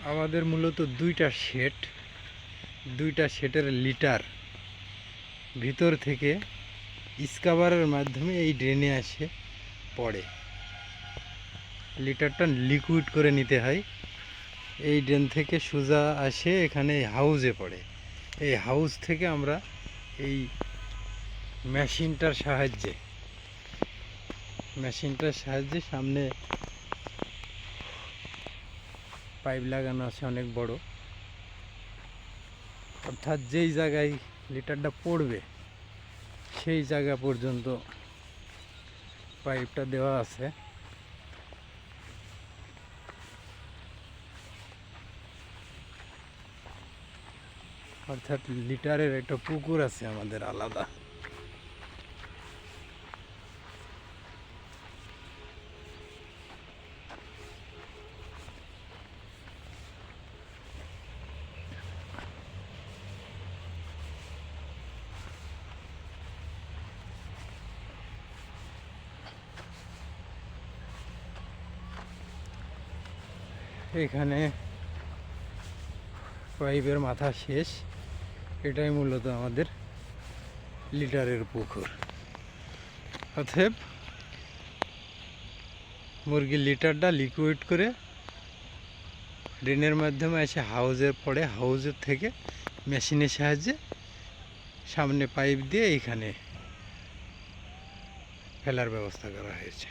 আমাদের মূলত দুইটা সেটের লিটার ভিতর থেকে স্কাবারের মাধ্যমে এই ড্রেনে আসে পড়ে। লিটারটা লিকুইড করে নিতে হয়। এই ড্রেন থেকে সোজা আসে এখানে হাউজে পড়ে। এই হাউস থেকে আমরা এই মেশিনটার সাহায্যে সামনে পাইপ লাগানো আছে অনেক বড়, অর্থাৎ যেই জায়গায় লিটারটা পড়বে সেই জায়গা পর্যন্ত পাইপটা দেওয়া আছে। অর্থাৎ লিটারের একটা পুকুর আছে আমাদের আলাদা। এখানে পাইপের মাথা শেষ, এটাই মূলত আমাদের লিটারের পুকুর। অতএব মুরগির লিটারটা লিকুইড করে ড্রেনের মাধ্যমে এসে হাউজে পড়ে। হাউজের থেকে মেশিনের সাহায্যে সামনে পাইপ দিয়ে এইখানে ফেলার ব্যবস্থা করা হয়েছে।